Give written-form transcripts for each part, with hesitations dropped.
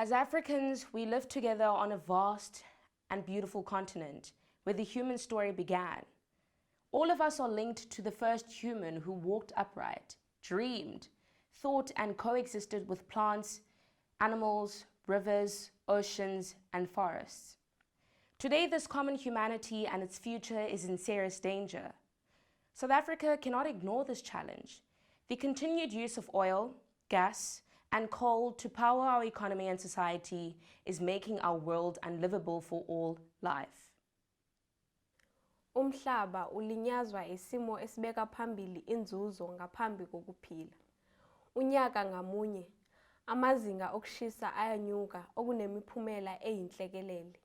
As Africans, we live together on a vast and beautiful continent where the human story began. All of us are linked to the first human who walked upright, dreamed, thought and coexisted with plants, animals, rivers, oceans, and forests. Today, this common humanity and its future is in serious danger. South Africa cannot ignore this challenge. The continued use of oil, gas, and coal to power our economy and society is making our world unlivable for all life. Umhlaba ulinyazwa isimo esibeka phambili inzuzo ngaphambi kokuphila. Unyaka ngamunye, amazinga okushisa ayanyuka okunemiphumela eyinhlekelele.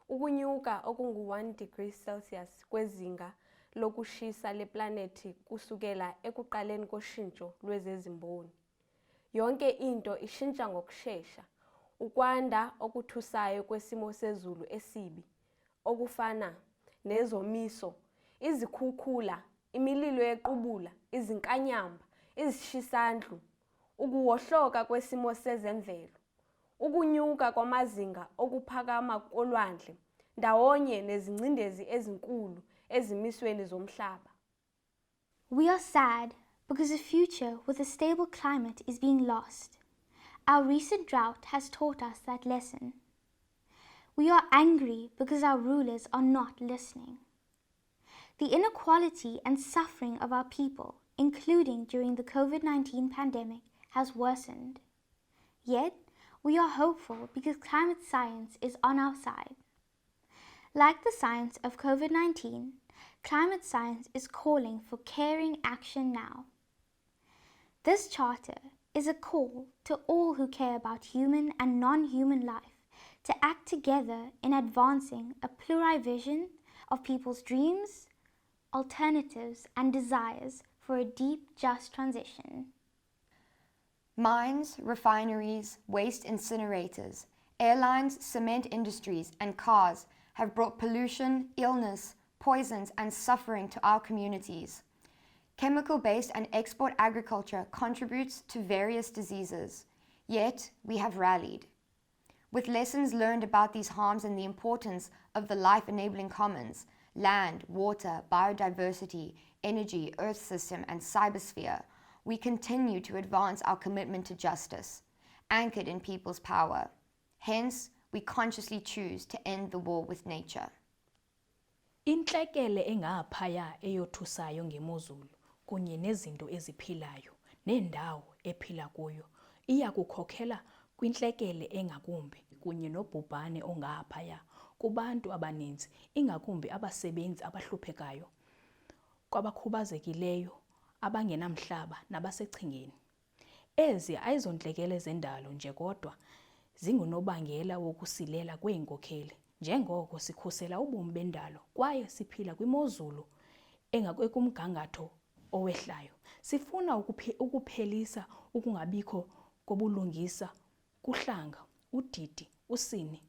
Ukunyuka okungu-1 degrees Celsius kwezinga lokushisa leplanethi kusukela ekuqaleni koshintsho lwezezimboni. Yonke into ishintsha ngokushesha. Ukwanda okuthusayo kwesimo sezulu esibi, okufana nezomiso, izikhukhula, imililo yequbula, izinkanyamba, izishisandlu, ukuwohloka kwesimo sezemvelo, ukunyuka kwamazinga okuphakama kolwandle, ndawonye nezingcindezi ezinkulu ezimisweni zomhlaba. We are sad because a future with a stable climate is being lost. Our recent drought has taught us that lesson. We are angry because our rulers are not listening. The inequality and suffering of our people, including during the COVID-19 pandemic, has worsened. Yet, we are hopeful because climate science is on our side. Like the science of COVID-19, climate science is calling for caring action now. This charter is a call to all who care about human and non-human life to act together in advancing a plurivision of people's dreams, alternatives, and desires for a deep, just transition. Mines, refineries, waste incinerators, airlines, cement industries, and cars have brought pollution, illness, poisons, and suffering to our communities. Chemical-based and export agriculture contributes to various diseases, yet we have rallied. With lessons learned about these harms and the importance of the life-enabling commons, land, water, biodiversity, energy, earth system, and cybersphere, we continue to advance our commitment to justice, anchored in people's power. Hence, we consciously choose to end the war with nature. Intlekele engaphaya eyothusayo ngemozulu kunye nezinto eziphilayo nendawo ephila kuyo iya kukhokhela kwintlekele engakumbi kunye nobhubhane ongaphaya kubantu abaninzi, ingakumbi abasebenzi abahluphekayo, kwabakhubazekileyo, abangenamhlaba nabasechingeni. Ezi ayizontlekele zendalo nje kodwa zingunobangela wokusilela kweenkokheli, njengoko sikhusela ubomi bendalo kwaye siphila kwimozulu engakumgangatho owehlayo. Sifuna ukuphelisa ukungabikho kobulungisa kuhlanga, udidi, usini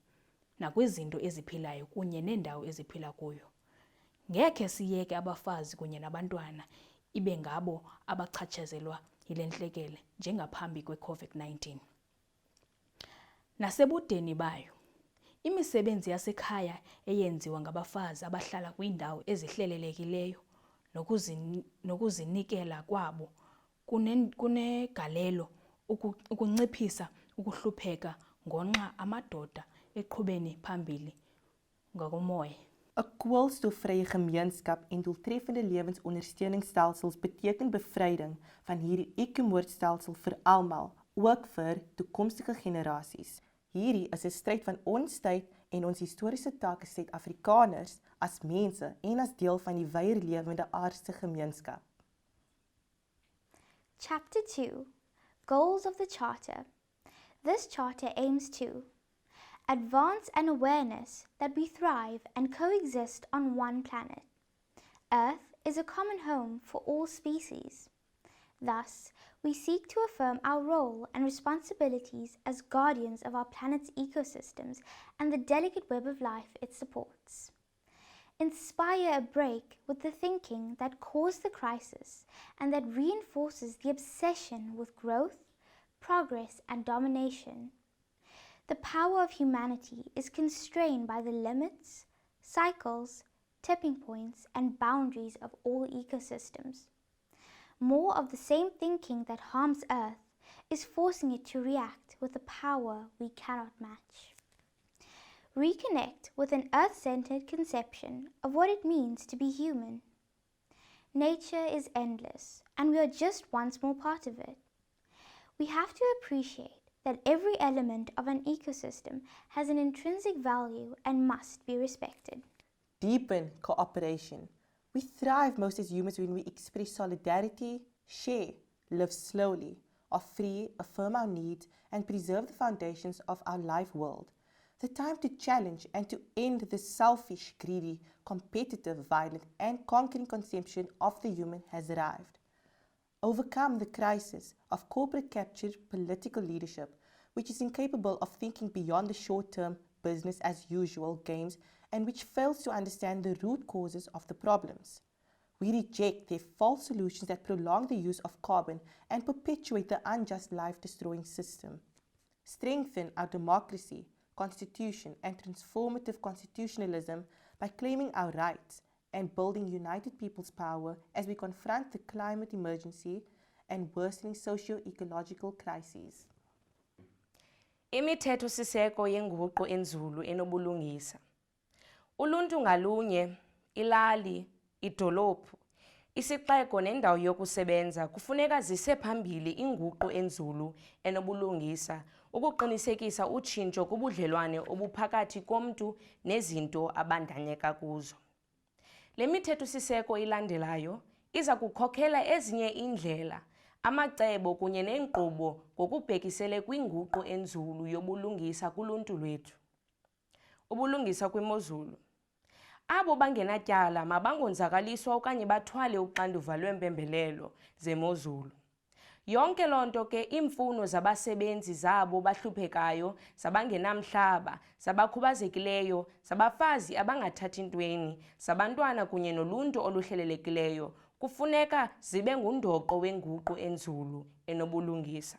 nakwizinto eziphilayo kunye nendawo eziphila kuyo. Ngekhe siyeke abafazi kunye nabantwana ibe ngabo abachatshazelwa yile ntlekele njengaphambi kwe-COVID-19. Nasebudeni bayo, imisebenzi yasekhaya eyenziwa ngabafazi abahlala kwiindawo ezihlelelekileyo nokuzinikela kwabo kunegalelo ukunciphisa ukuhlupheka ngonxa amadoda eqhubeni phambili ngokomoya. 'n Koolstofvrye gemeenskap en doeltreffende lewensondersteuningsstelsels beteken bevryding van hierdie ekomoordstelsel vir almal, ook vir toekomstige generasies. Hierdie is 'n stryd van ons tyd en ons historiese taak as Suid-Afrikaners, as mense en as deel van die wyer lewende aardse gemeenskap. Chapter 2, Goals of the Charter. This charter aims to advance an awareness that we thrive and coexist on one planet. Earth is a common home for all species. Thus, we seek to affirm our role and responsibilities as guardians of our planet's ecosystems and the delicate web of life it supports. Inspire a break with the thinking that caused the crisis and that reinforces the obsession with growth, progress, and domination. The power of humanity is constrained by the limits, cycles, tipping points, and boundaries of all ecosystems. More of the same thinking that harms Earth is forcing it to react with a power we cannot match. Reconnect with an Earth-centered conception of what it means to be human. Nature is endless, and we are just one small part of it. We have to appreciate that every element of an ecosystem has an intrinsic value and must be respected. Deepen cooperation. We thrive most as humans when we express solidarity, share, live slowly, are free, affirm our needs, and preserve the foundations of our life world. The time to challenge and to end the selfish, greedy, competitive, violent, and conquering conception of the human has arrived. Overcome the crisis of corporate captured political leadership, which is incapable of thinking beyond the short-term business as usual games and which fails to understand the root causes of the problems. We reject their false solutions that prolong the use of carbon and perpetuate the unjust life-destroying system. Strengthen our democracy, constitution, and transformative constitutionalism by claiming our rights and building united people's power as we confront the climate emergency and worsening socio-ecological crises. Imithetho-siseko yenguqu enzulu enobulungisa. Uluntu ngalunye, ilali, idolophu, isixeko nendawo yokusebenza kufuneka zise phambili inguqu enzulu enobulungisa ukuqinisekisa utshintsho kubudlelwane obuphakathi komntu nezinto abandanyeka kuzo. Le mithetho-siseko ilandelayo iza kukhokhela ezinye indlela, amacebo kunye neenkqubo ngokubhekisele kwinguqu enzulu yobulungisa kuluntu lwethu. Ubulungisa kwimozulu. Abo bangenatyala mabangonzakaliswa okanye bathwale uxanduva lweempembelelo zemozulu. Yonke loo nto ke iimfuno zabasebenzi zabo bahluphekayo, zabangenamhlaba, zabakhubazekileyo, zabafazi abangathathi ntweni, zabantwana kunye noluntu oluhlelelekileyo kufuneka zibe ngundoqo wenguqu enzulu enobulungisa.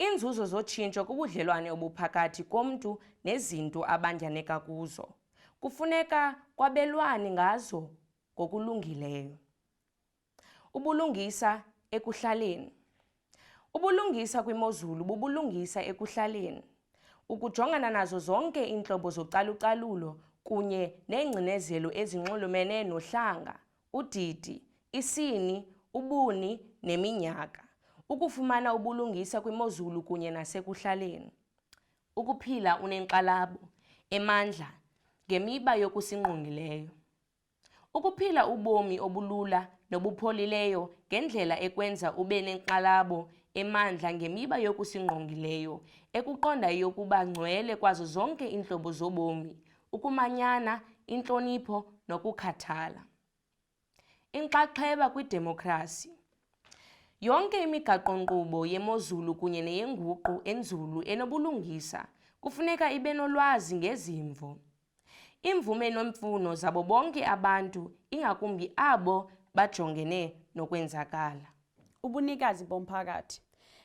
Iinzuzo zotshintsho kubudlelwane obuphakathi komntu nezinto abandyaneka kuzo kufuneka kwabelwane ngazo ngokulungileyo. Ubulungisa ekuhlaleni. Ubulungisa kwimozulu bubulungisa ekuhlaleni. Ukujongana nazo zonke iintlobo zocalucalulo kunye neengcinezelo ezinxulumene nohlanga, udidi, isini, ubuni neminyaka. Ukufumana ubulungisa kwimozulu kunye nasekuhlaleni. Ukuphila unenkxalabo, emandla, ngemiba yokusingqongileyo. Ukuphila ubomi obulula nobupholileyo ngendlela ekwenza ube nenkxalabo, emandla ngemiba yokusingqongileyo, ekuqondayo ukuba ngcwele kwazo zonke iintlobo zobomi, ukumanyana, intlonipho nokukhathala. Inxaxheba kwidemokhrasi. Yonke imigaqo-nkqubo yemozulu kunye neyenguqu enzulu enobulungisa kufuneka ibe nolwazi ngezimvo. Imvume neemfuno zabo bonke abantu, ingakumbi abo bajongene nokwenzakala. Ubunikazi bomphakathi.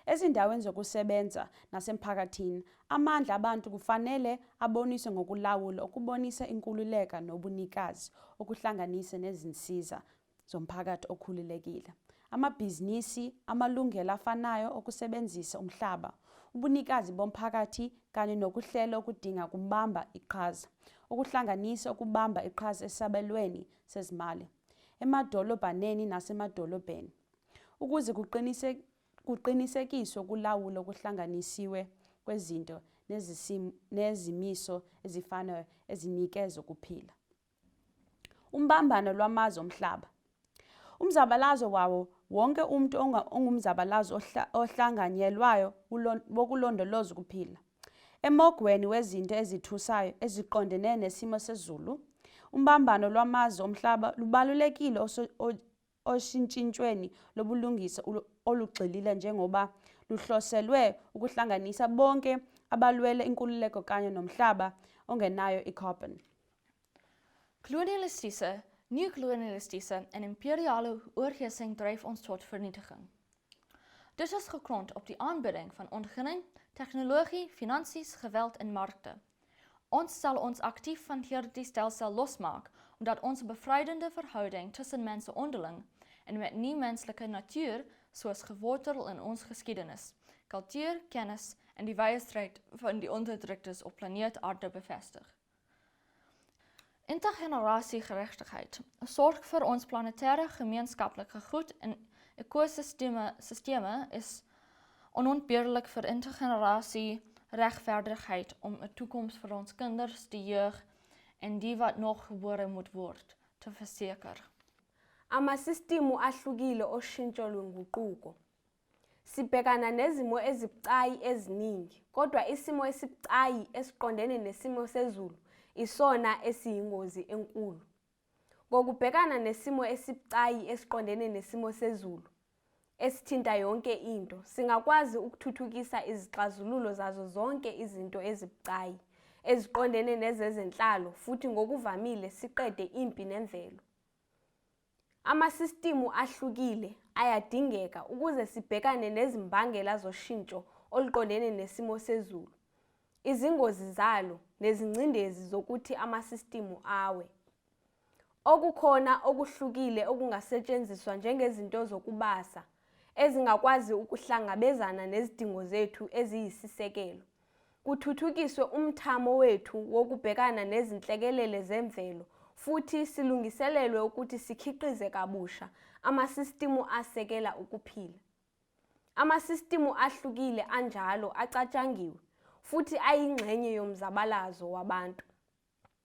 Ezindaweni zokusebenza nasemphakathini, amandla abantu kufanele aboniswe ngokulawula okubonisa inkululeko nobunikazi okuhlanganisa nezinsiza zomphakathi okhululekile. Amabhizinisi, amalungelo afanayo okusebenzisa umhlaba, ubunikazi bomphakathi kanye nokuhlela okudinga kubamba iqhaza, okuhlanganisa ukubamba iqhaza esabelweni sezimali, emadolobhaneni nasemadolobheni, ukuze kuqinisekiswe ukulawula okuhlanganisiwe kwezinto nezimiso ezifanayo ezinikeza ukuphila. Umbambano lwamazwe omhlaba. Umzabalazo wawo wonke umuntu ongumzabalazo ohlanganyelwayo wokulondoloza ukuphila. Emogweni wezinto ezithusayo eziqondene nesimo sezulu, umbambano lwamazwe omhlaba lubalulekile oshintshintshweni lobulungisa olugxilile njengoba luhloselwe ukuhlanganisa bonke abalwele inkululeko kanye nomhlaba ongenayo i-carbon. Kolonialistische, neokolonialistische en imperiale oorheersing dryf ons tot vernietiging. Dit is gegrond op die aanbidding van ontginning, tegnologie, finansies, geweld en markte. Ons sal ons aktief van hierdie stelsel losmaak, omdat ons bevrydende verhouding tussen mense onderling en met nie-menslike natuur soos gewortel in ons geskiedenis, kultuur, kennis en die wye stryd van die onderdruktes op planeet Aarde bevestig. Intergenerasiegerechtigheid sorg vir ons planetêre gemeenskaplike goed en ekosisteme is onontbeerlik vir intergenerasie regverdigheid om 'n toekoms vir ons kinders, die jeug en die wat nog gebore moet word te verseker. Amasistimu ahlukile oshintsho lwenguquko. Sibhekana nezimo ezibucayi eziningi, kodwa isimo esibucayi esiqondene nesimo sezulu isona esiyingozi enkulu. Ngokubhekana nesimo esibucayi esiqondene nesimo sezulu, esithinta yonke into, singakwazi ukuthuthukisa izixazululo zazo zonke izinto ezibucayi, eziqondene nezezenhlalo futhi ngokuvamile siqede impi nemvelo. Amasistimu ahlukile ayadingeka ukuze sibhekane nezimbangela zoshintsho oluqondene nesimo sezulu, izingozi zalo nezingcindezi zokuthi amasistimu awe. Okukhona okuhlukile okungasetshenziswa njengezinto zokubasa ezingakwazi ukuhlangabezana nezidingo zethu eziyisisekelo. Kuthuthukiswe umthamo wethu wokubhekana nezinhlekelele zemvelo futhi silungiselelwe ukuthi sikhiqize kabusha amasistimu asekela ukuphila. Amasistimu ahlukile anjalo acatshangiwe futhi ayingxenye yomzabalazo wabantu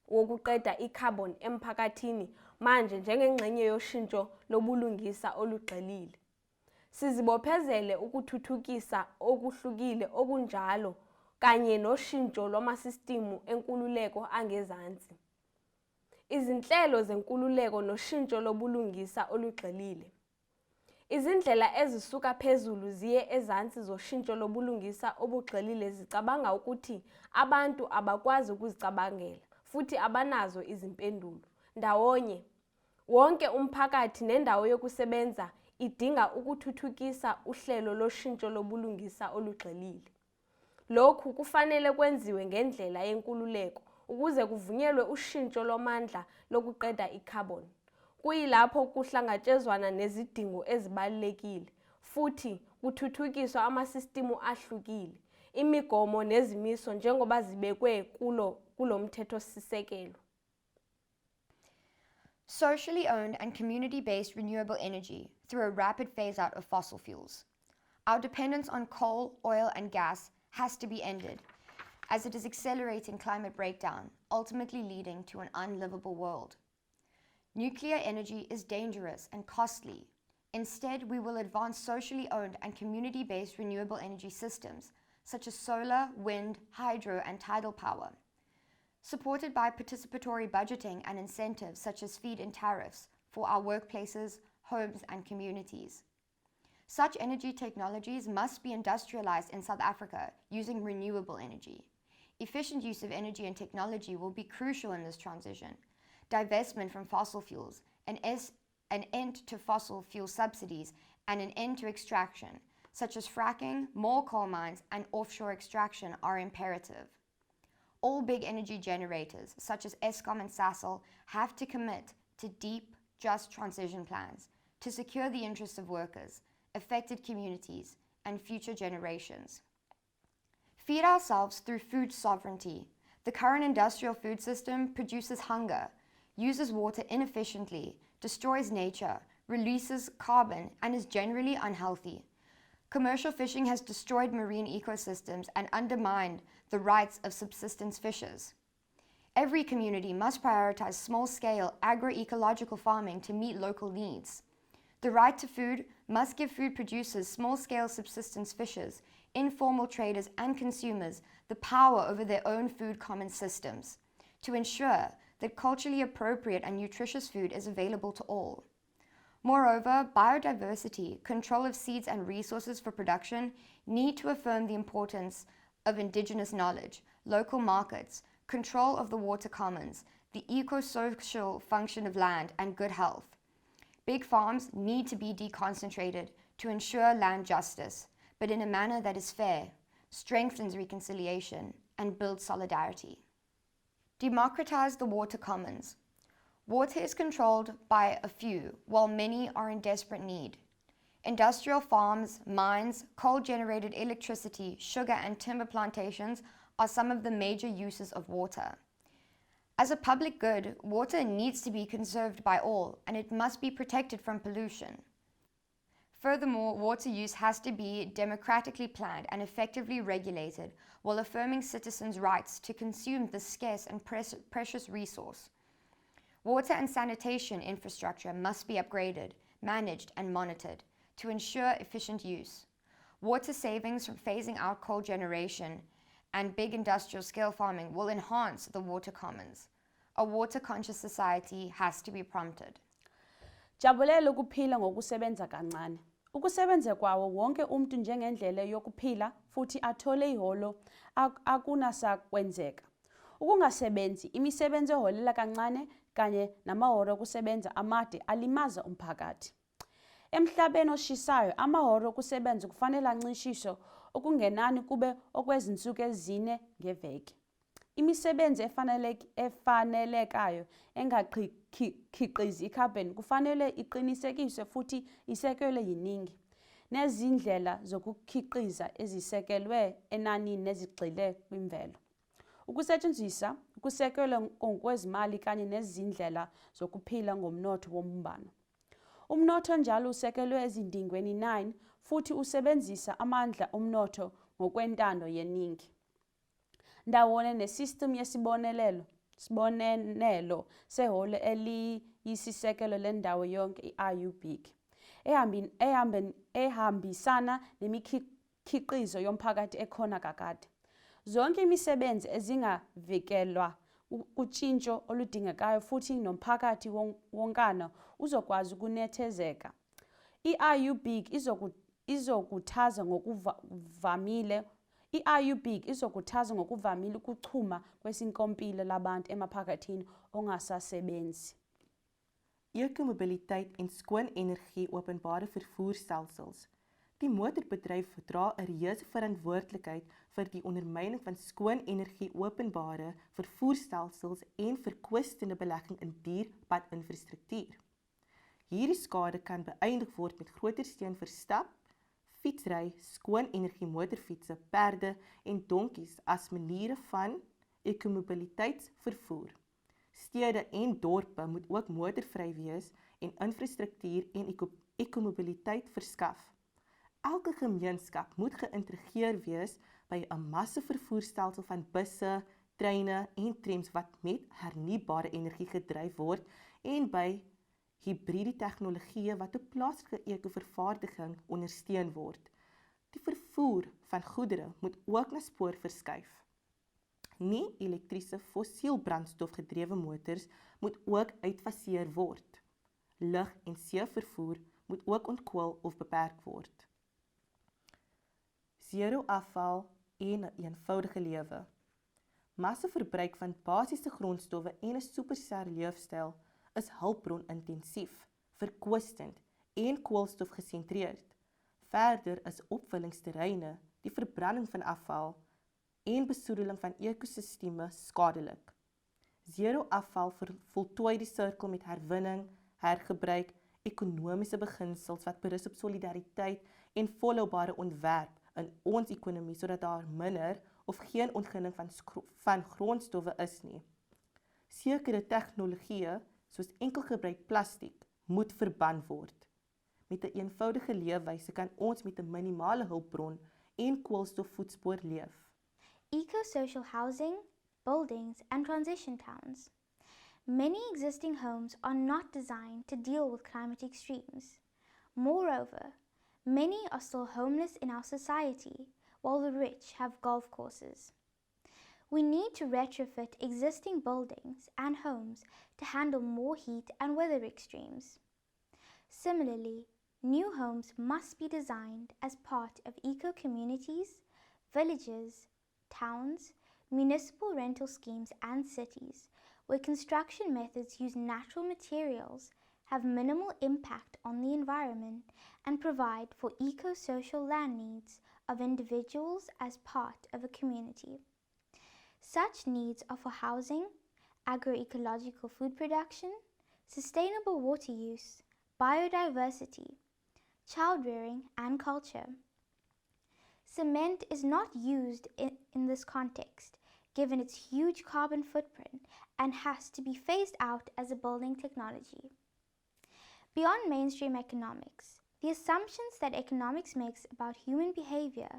wokuqeda i-carbon emphakathini manje njengengxenye yoshintsho lobulungisa olugxilile. Sizibophezele ukuthuthukisa okuhlukile okunjalo kanye noshintsho lwamasistimu enkululeko angezansi. Izinhlelo zenkululeko noshintsho lobulungisa olugxilile. Izindlela ezisuka phezulu ziye ezansi zoshintsho lobulungisa obugxilile zicabanga ukuthi abantu abakwazi ukuzicabangela futhi abanazo izimpendulo. Ndawonye, wonke umphakathi nendawo yokusebenza idinga ukuthuthukisa uhlelo loshintsho lobulungisa olugxilile. Lokhu kufanele kwenziwe ngendlela yenkululeko ukuze kuvunyelwe ushintsho lwamandla lokuqeda i-carbon. Kuyilapho kuhlangatshezwana nezidingo ezibalulekile futhi kuthuthukiswa amasistimu ahlukile, imigomo nezimiso njengoba zibekwe kulo mthethosisekelo. Socially owned and community-based renewable energy through a rapid phase-out of fossil fuels. Our dependence on coal, oil and gas has to be ended, as it is accelerating climate breakdown, ultimately leading to an unlivable world. Nuclear energy is dangerous and costly. Instead, we will advance socially owned and community-based renewable energy systems, such as solar, wind, hydro and tidal power. Supported by participatory budgeting and incentives such as feed-in tariffs for our workplaces, homes and communities. Such energy technologies must be industrialized in South Africa using renewable energy. Efficient use of energy and technology will be crucial in this transition. Divestment from fossil fuels, an end to fossil fuel subsidies, and an end to extraction, such as fracking, more coal mines, and offshore extraction are imperative. All big energy generators, such as Eskom and Sasol, have to commit to deep, just transition plans to secure the interests of workers, affected communities, and future generations. Feed ourselves through food sovereignty. The current industrial food system produces hunger, uses water inefficiently, destroys nature, releases carbon, and is generally unhealthy. Commercial fishing has destroyed marine ecosystems and undermined the rights of subsistence fishers. Every community must prioritize small-scale agroecological farming to meet local needs. The right to food must give food producers, small-scale subsistence fishers, informal traders, and consumers the power over their own food common systems to ensure that culturally appropriate and nutritious food is available to all. Moreover, biodiversity, control of seeds and resources for production need to affirm the importance of indigenous knowledge, local markets, control of the water commons, the eco-social function of land, and good health. Big farms need to be deconcentrated to ensure land justice, but in a manner that is fair. strengthens reconciliation, and builds solidarity. Democratize the water commons. Water is controlled by a few, while many are in desperate need. Industrial farms, mines, coal-generated electricity, sugar and timber plantations are some of the major uses of water. As a public good, water needs to be conserved by all, and it must be protected from pollution. Furthermore, water use has to be democratically planned and effectively regulated, while affirming citizens' rights to consume this scarce and precious resource. Water and sanitation infrastructure must be upgraded, managed, and monitored to ensure efficient use. Water savings from phasing out coal generation and big industrial scale farming will enhance the water commons. A water-conscious society has to be prompted. Jabulela ukuphila ngokusebenza kancane. Ukusebenza kwawo wonke umuntu njengendlela yokuphila futhi athole iholo akunasakwenzeka. Ukungasebenzi imisebenzi eholela kancane kanye namahora okusebenza amade alimaza umphakathi. Emhlabeni oshisayo amahora okusebenza kufanele ancishiswe okungenani kube okwezinsuku ezine ngeveki. Imisebenzi efanelekayo engakhiqizi icarbon kufanele iqinisekiswe futhi isekelwe yiningi nezindlela zokukhiqiza ezisekelwe enanini nezigxile kwimvelo. Ukusetshenziswa ukusekelwe ngokwezimali kanye nezindlela zokuphila ngomnotho wombano. Umnotho njalo usekelwe ezindingweni 9 futhi usebenzisa amandla omnotho ngokwentando yeningi. Ndawonye nesystem yesibonelelo seholo eliyisisekelo lendawo yonke i-IUBIC ehambisana nemikhiqizo yomphakathi ekhona kakade. Zonke imisebenzi ezingavikelwa kutshintsho oludingekayo futhi nomphakathi wonkana uzokwazi ukunethezeka. I-IUBIC izokhuthaza ngokuvamile ukuchuma kwesinkompilo labantu emaphakathini ongasasebenzi. Ekomobiliteit en skoon energie openbare vervoerstelsels. Die motorbedryf dra 'n reuse verantwoordelikheid vir die ondermyning van skoon energie openbare vervoerstelsels en verkwistende belegging in dierpadinfrastruktuur. Hierdie skade kan beëindig word met groter steun vir stap, fietsry, skoon energie motorfietsse, perde en donkies as maniere van ekomobiliteitsvervoer. Stede en dorpe moet ook motorvry wees en infrastruktuur en ekomobiliteit verskaf. Elke gemeenskap moet geïntegreer wees by 'n massavervoerstelsel van busse, treine en trams wat met hernubare energie gedryf word en by hibriede tegnologieë wat op plaaslike ekovervaardiging ondersteun word. Die vervoer van goedere moet ook na spoor verskuif. Nie elektriese fossiel brandstof gedrewe motors moet ook uitfaseer word. Lug- en seevervoer moet ook ontkoel of beperk word. Zero afval en 'n eenvoudige lewe. Massaverbruik van basiese grondstowwe en 'n superster leefstyl is hulpbron-intensief, verkwistend en koolstof gesentreerd. Verder is opvullingsterreine, die verbranding van afval en besoedeling van ekosisteme skadelik. Zero afval voltooi die sirkel met herwinning, hergebruik, ekonomiese beginsels wat berus op solidariteit en volhoubare ontwerp in ons ekonomie sodat daar minder of geen ontginning van grondstowwe is nie. Sekere tegnologieë soos enkelgebruik plastiek moet verban word. Met 'n eenvoudige leefwyse kan ons met 'n minimale hulpbron en koolstofvoetspoor leef. Eco-social housing, buildings, and transition towns. Many existing homes are not designed to deal with climate extremes. Moreover, many are still homeless in our society, while the rich have golf courses. We need to retrofit existing buildings and homes to handle more heat and weather extremes. Similarly, new homes must be designed as part of eco-communities, villages, towns, municipal rental schemes, and cities, where construction methods use natural materials have minimal impact on the environment and provide for eco-social land needs of individuals as part of a community. Such needs are for housing, agroecological food production, sustainable water use, biodiversity, child-rearing, and culture. Cement is not used in this context, given its huge carbon footprint, and has to be phased out as a building technology. Beyond mainstream economics, the assumptions that economics makes about human behavior,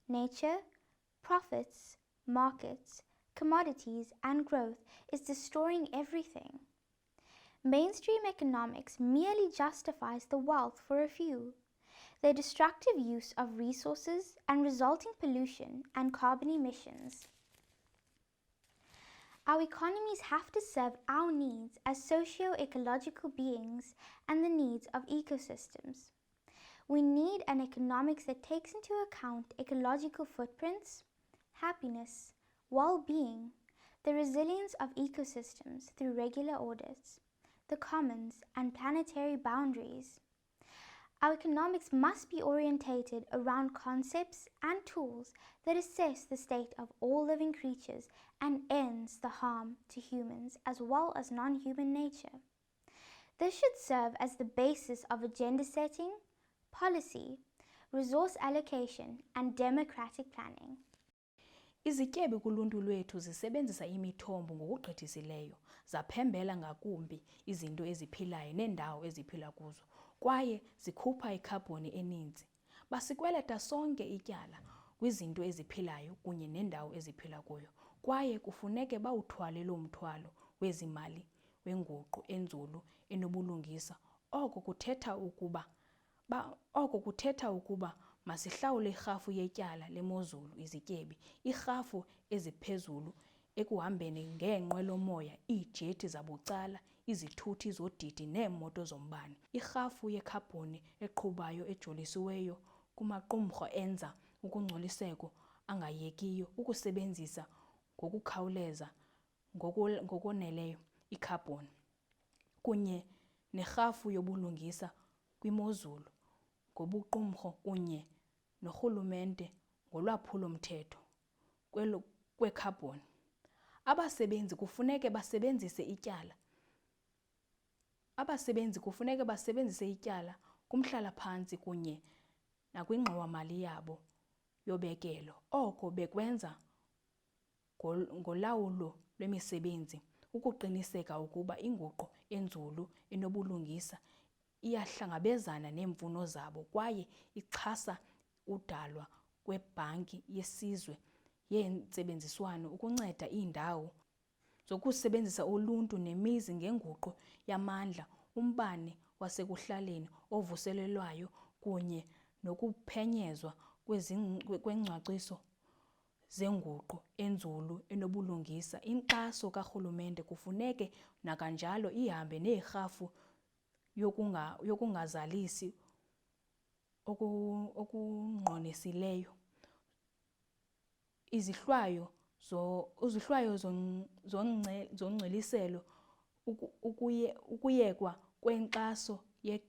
nature, profits, markets, commodities, and growth is destroying everything. Mainstream economics merely justifies the wealth for a few, their destructive use of resources and resulting pollution and carbon emissions. Our economies have to serve our needs as socio-ecological beings and the needs of ecosystems. We need an economics that takes into account ecological footprints, happiness, well-being, the resilience of ecosystems through regular audits, the commons, and planetary boundaries. Our economics must be orientated around concepts and tools that assess the state of all living creatures and ends the harm to humans as well as non-human nature. This should serve as the basis of agenda setting, policy, resource allocation, and democratic planning. Izityebi kuluntu lwethu zisebenzisa imithombo ngokugqithisileyo, zaphembela ngakumbi izinto eziphilayo neendawo eziphila kuzo, kwaye zikhupha ikhabhoni eninzi. Basikweleta sonke ityala kwizinto eziphilayo kunye nendawo eziphila kuyo, kwaye kufuneke bawuthwale lo mthwalo wezimali wenguqu enzulu enobulungisa. Oko kuthetha ukuba masihlawule irhafu yetyala lemozulu izityebi, irhafu eziphezulu ekuhambeni ngeenqwelomoya, iijethi zabucala, izithuthi zodidi neemoto zombane, irhafu yekhabhoni eqhubayo ejolisiweyo kumaqumrhu enza ukungcoliseko angayekiyo ukusebenzisa ngokukhawuleza ngokoneleyo ikhabhoni, kunye nerhafu yobulungisa kwimozulu ngobuqumrhu kunye norhulumente ngolwaphulo-mthetho kwekhabhoni. Abasebenzi kufuneka basebenzise ityala kumhlala-phantsi kunye nakwingxowa-mali yabo yobekelo. Oko bekwenza ngolawulo lwemisebenzi ukuqiniseka ukuba inguqu enzulu enobulungisa iyahlangabezana neemfuno zabo kwaye ixhasa udalwa kwebhanki yesizwe yentsebenziswano ukunceda iindawo zokusebenzisa uluntu nemizi ngenguqu yamandla, umbane wasekuhlaleni ovuselelwayo kunye nokuphenyezwa kwengcaciso zenguqu enzulu enobulungisa. Inkxaso karhulumente kufuneke nakanjalo ihambe neerhafu yokungazalisi okungqonisileyo, izihlwayo zongceliselo, ukuyekwa kwenkxaso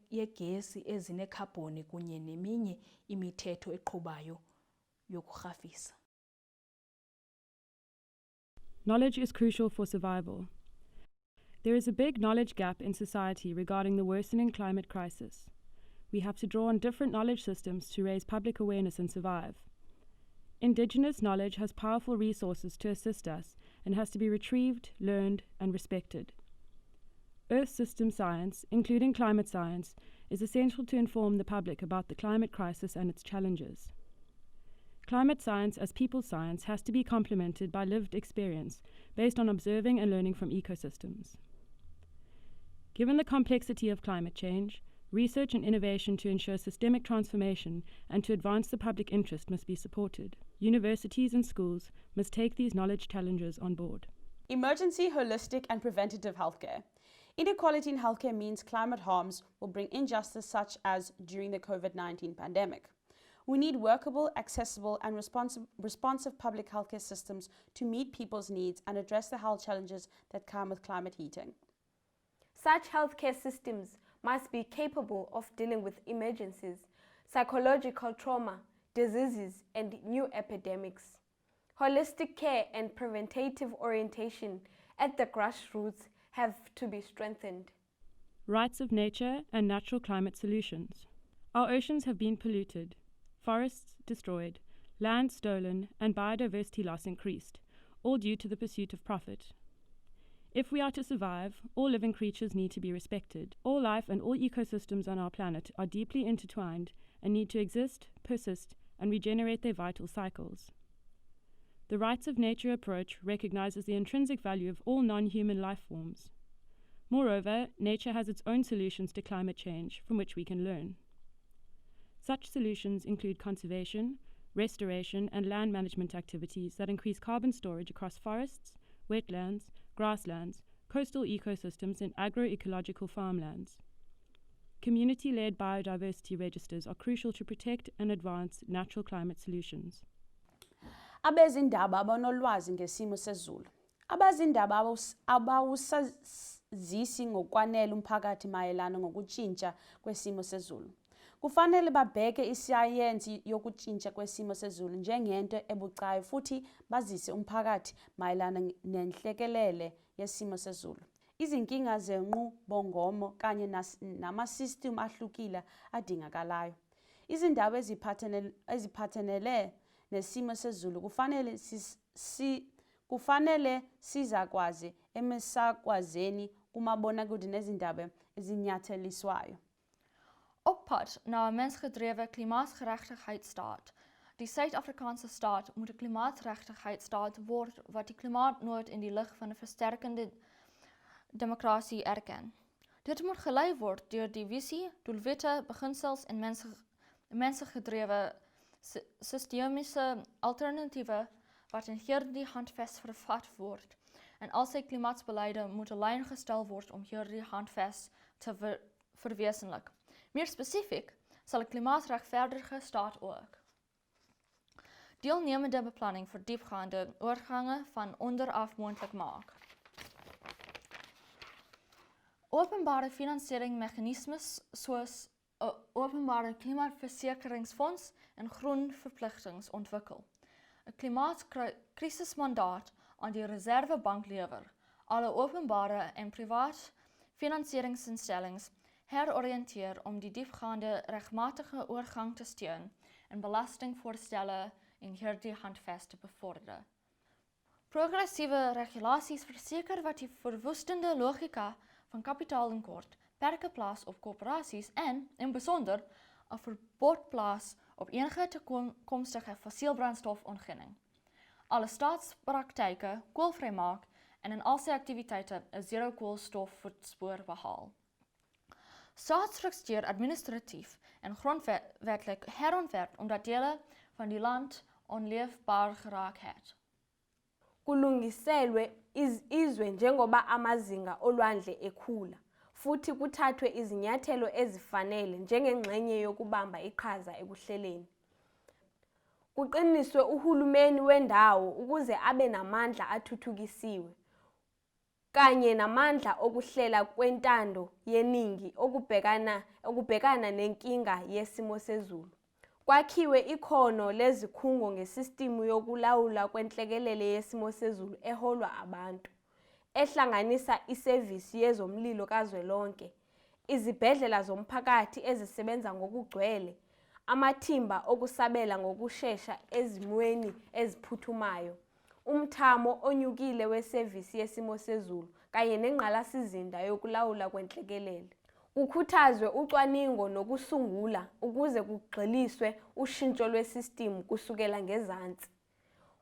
yegesi ezinekhabhoni kunye neminye imithetho eqhubayo yokurhafisa. Knowledge is crucial for survival. There is a big knowledge gap in society regarding the worsening climate crisis. We have to draw on different knowledge systems to raise public awareness and survive. Indigenous knowledge has powerful resources to assist us and has to be retrieved, learned, and respected. Earth system science, including climate science, is essential to inform the public about the climate crisis and its challenges. Climate science as people science has to be complemented by lived experience based on observing and learning from ecosystems. Given the complexity of climate change, research and innovation to ensure systemic transformation and to advance the public interest must be supported. Universities and schools must take these knowledge challenges on board. Emergency, holistic, and preventative healthcare. Inequality in healthcare means climate harms will bring injustice such as during the COVID-19 pandemic. We need workable, accessible, and responsive public healthcare systems to meet people's needs and address the health challenges that come with climate heating. Such healthcare systems must be capable of dealing with emergencies, psychological trauma, diseases, and new epidemics. Holistic care and preventative orientation at the grassroots have to be strengthened. Rights of nature and natural climate solutions. Our oceans have been polluted, forests destroyed, land stolen, and biodiversity loss increased, all due to the pursuit of profit. If we are to survive, all living creatures need to be respected. All life and all ecosystems on our planet are deeply intertwined and need to exist, persist, and regenerate their vital cycles. The rights of nature approach recognizes the intrinsic value of all non-human life forms. Moreover, nature has its own solutions to climate change from which we can learn. Such solutions include conservation, restoration, and land management activities that increase carbon storage across forests, wetlands, grasslands, coastal ecosystems, and agroecological farmlands. Community-led biodiversity registers are crucial to protect and advance natural climate solutions. Abezindaba abanolwazi ngesimo sezulu. Abezindaba abawusazisi ngokwanele umphakathi mayelana ngokutshintsha kwesimo sezulu. Kufanele babheke isayensi yokutshintsha kwesimo sezulu njengento ebucayi futhi bazise umphakathi mayelana nenhlekelele yesimo sezulu. Izinkinga zenqubongomo kanye namasystem ahlukile adingakalayo. Izindaba eziphathenele nesimo sezulu kufanele sizakwazi emsakwazeni kumabonakude nezindaba ezinyatheliswayo. Op pad na 'n mensgedrewe klimaatsgeregtigheidsstaat. Die Suid-Afrikaanse staat moet 'n klimaatsgeregtigheidsstaat word wat die klimaatnood in die lig van 'n versterkende demokrasie erken. Dit moet gelei word deur die visie, doelwitte, beginsels en mensgedrewe sistemiese alternatiewe wat in hierdie handves vervat word. En al sy klimaatsbeleide moet 'n lyn gestel word om hierdie handves te verwesenlik. Meer spesifiek sal 'n klimaatregverdige staat ook deelnemende beplanning vir diepgaande oorgange van onderaf moontlik maak. Openbare finansieringsmeganismes soos 'n openbare klimaatversekeringsfonds en groen verpligtings ontwikkel. 'n Klimaatkrisismandaat aan die Reservebank lewer, alle openbare en privaat finansieringsinstellings heroriënteer om die diepgaande regmatige oorgang te steun en belastingvoorstelle en hierdie handves te bevorder. Progressiewe regulasies verseker wat die verwoestende logika van kapitaalinkort perke plaas op korporasies en, in besonder, 'n verbod plaas op enige toekomstige fossielbrandstofontginning. Alle staatspraktyke koolvry maak en in al sy aktiwiteite 'n zero koolstofvoetspoor behaal. Staatsstruktuur administratief en grondwetlik herontwerp omdat dele van die land onleefbaar geraak het. Kulungiselwe izwe njengoba amazinga olwandle ekhula, futhi kuthathwe izinyathelo ezifanele njengengxenye yokubamba iqhaza ekuhleleni. Kuqiniswe uhulumeni wendawo ukuze abe namandla athuthukisiwe, kanye namandla okuhlela kwentando yeningi okubhekana nenkinga yesimo sezulu. Kwakhiwe ikhono lezikhungo ngesistimu yokulawula kwenhlekelele yesimo sezulu eholwa abantu, ehlanganisa isevisi yezomlilo kazwelonke, izibhedlela zomphakathi ezisebenza ngokugcwele, amathimba okusabela ngokushesha ezimweni eziphuthumayo, umthamo onyukile wesevisi yesimo sezulu kanye nengqalasizinda yokulawula kwenhlekelele. Kukhuthazwe ucwaningo nokusungula ukuze kugxiliswe ushintsho lwesistimu kusukela ngezansi.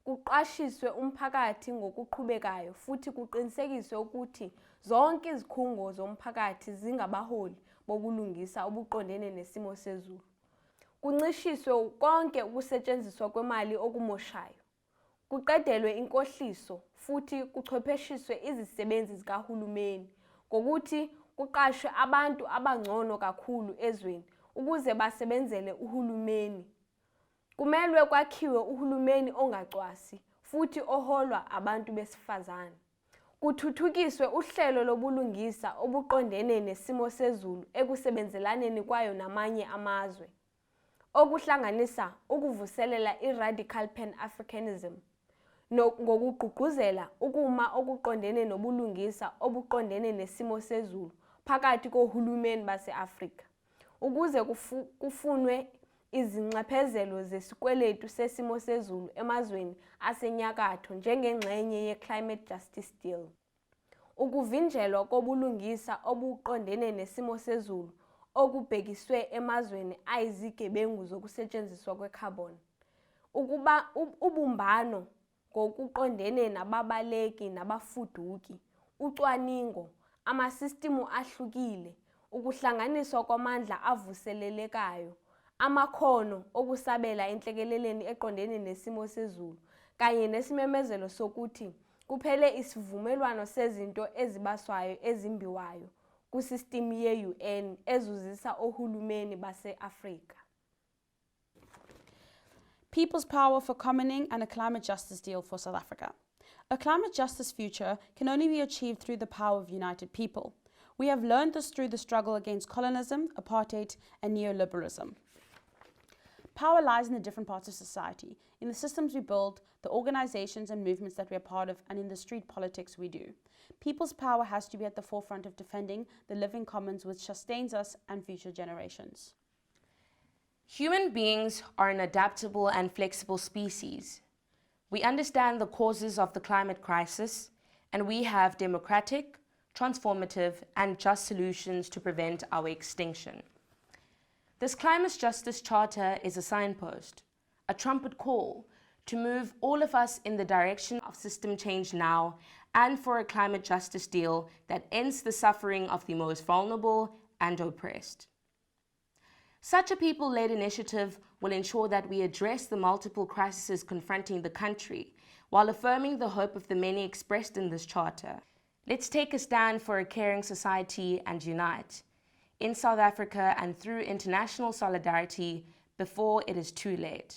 Kuqashiswe umphakathi ngokuqhubekayo futhi kuqinisekiswe ukuthi zonke izikhungo zomphakathi zingabaholi bokulungisa obuqondene nesimo sezulu. Kuncishiswe konke ukusetshenziswa kwemali okumoshayo. Kuqedelwe inkohliso futhi kuchwepheshiswe izisebenzi zikahulumeni ngokuthi kuqashwe abantu abangcono kakhulu ezweni ukuze basebenzele uhulumeni. Kumelwe kwakhiwe uhulumeni ongacwasi futhi oholwa abantu besifazane. Kuthuthukiswe uhlelo lobulungisa obuqondene nesimo sezulu ekusebenzelaneni kwayo namanye amazwe, okuhlanganisa ukuvuselela i-radical pan-Africanism, ngokugqugquzela ukuma okuqondene nobulungisa obuqondene nesimo sezulu phakathi kohulumeni base-Afrika, ukuze kufunwe izinxephezelo zesikweletu sesimo sezulu emazweni asenyakatho njengengxenye ye-Climate Justice Deal. Ukuvinjelwa kobulungisa obuqondene nesimo sezulu okubhekiswe emazweni ayizigebengu zokusetshenziswa kwecarbon. Ubumbano ngokuqondene nababaleki nabafuduki, ucwaningo, amasistimu ahlukile, ukuhlanganiswa kwamandla avuselelekayo, amakhono okusabela enhlekeleleni eqondene nesimo sezulu, kanye nesimemezelo sokuthi kuphele isivumelwano sezinto ezibaswayo ezimbiwayo kusistimu ye-UN ezuzisa ohulumeni base-Afrika. People's power for commoning and a climate justice deal for South Africa. A climate justice future can only be achieved through the power of united people. We have learned this through the struggle against colonialism, apartheid, and neoliberalism. Power lies in the different parts of society, in the systems we build, the organizations and movements that we are part of, and in the street politics we do. People's power has to be at the forefront of defending the living commons which sustains us and future generations. Human beings are an adaptable and flexible species. We understand the causes of the climate crisis, and we have democratic, transformative, and just solutions to prevent our extinction. This Climate Justice Charter is a signpost, a trumpet call to move all of us in the direction of system change now and for a climate justice deal that ends the suffering of the most vulnerable and oppressed. Such a people-led initiative will ensure that we address the multiple crises confronting the country while affirming the hope of the many expressed in this charter. Let's take a stand for a caring society and unite in South Africa and through international solidarity before it is too late.